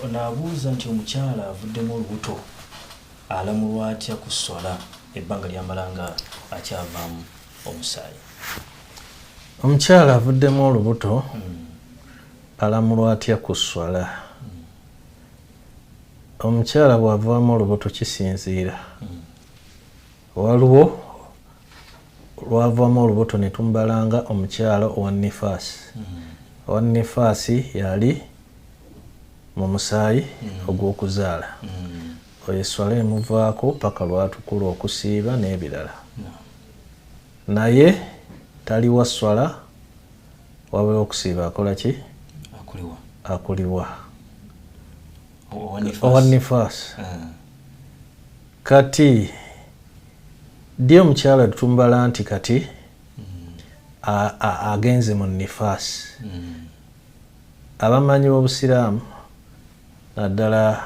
Nabuuza nti omukyala avuddemu olubuto alamulwa atya ku swala ebbanga ly'amalanga akyavaamu omusaayi? Omukyala avuddemu olubuto alamulwa atya ku swala? Omukyala bw'avaamu olubuto kisinziira. Waliwo lwavaamu olubuto ne tumbalanga omukyala owa nifaasi. Owa nifaasi yali mu musaayi ogw'okuzaala. Oyo esswala emuvaako paka lw'atukula okusiiba n'ebirala. Naye taliwa swala wabula okusiiba akola ki? Akulibwa. Owa nifaasi. Kati ddi omukyala tumbala nti kati agenze mu nifaasi? Abamanyi b'Obusiraamu naddala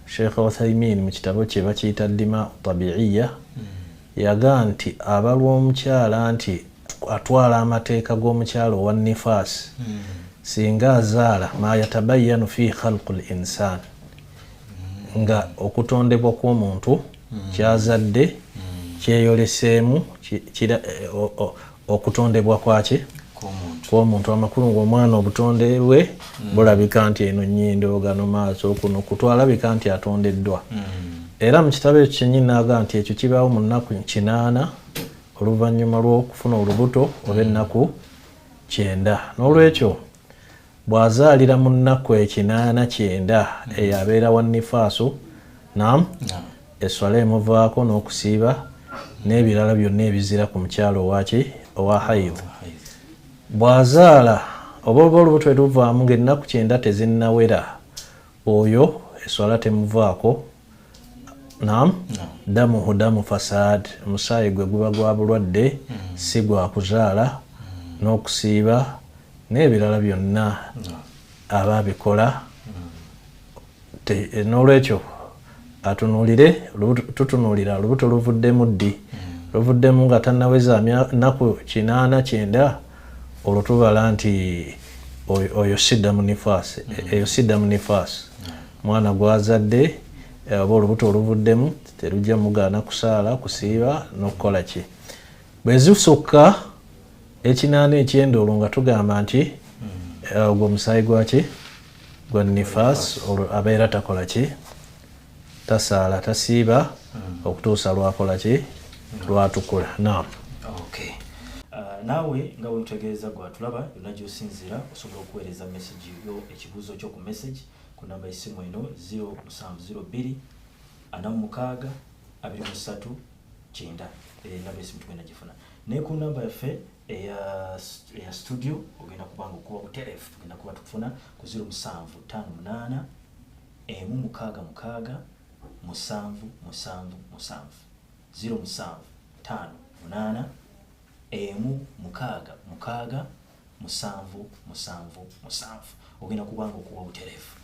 Sheikh Uthaymin mu kitabo kye bakiyita Dima Tabiiya yaga nti abalwa omukyala nti atwala amateeka g'omukyala owa nifaasi singa azaala ma yatabayyanu fi khalqul insaan, nga okutondebwa kw'omuntu kyazadde kyeyoleseemu okutondebwa kwaki kw'omuntu amakulu ng'omwana obutonde bwe bulabika nti eno nnyindo gano maaso kuno kutwalabika nti atondeddwa. Era mu kitabo ekyo kyennyini n'aga nti ekyo kibaawo mu nnaku 8 oluvannyuma lw'okufuna olubuto oba ennaku 9. N'olwekyo bw'azaalira mu nnaku 9 eyo abeera wa nifaasu, esswala emuvaako n'okusiiba n'ebirala byonna ebizira ku mukyalo owa hayidh. Bw'azaala oba olubuto teruvaamu ng'ennaku 9 tezinnawera, oyo esswala temuvaako. Damuhu damu fasaad, omusaayi gwe guba gwa bulwadde si gwa kuzaala, n'okusiiba n'ebirala byonna aba abikola. N'olwekyo tutunuulira olubuto luvuddemu ddi? Luvuddemu nga tannaweza nnaku 8-9, olwo tubala nti oyo sidda mu nifaasi. Eyo sidda mu nifaasi. Mwana gwazadde oba olubuto oluvuddemu terujja mugaana kusaala, kusiiba n'okukola ki. Bwe zisukka 8-9 olwo nga tugamba nti ogwo omusaayi gwaki? Gwa nifaasi. Olwo abeera takola ki? Tasaala, tasiiba okutuusa lwakola ki? Lwatukula. Naawe nga wetutegeeza gwatulaba yonna gy'osinziira osobola okuweereza message yo ekibuuzo kyo ku message ku namba y'essimu eno 0702 46 23 9. Namba y'essimu tugenda gifuna. Ne ku namba yaffe eya studio ogenda kubanga okuba butereefu tugenda kuba tukufuna ku 0758 166 777 0758 166 777 ogenda kubanga okuba butereefu.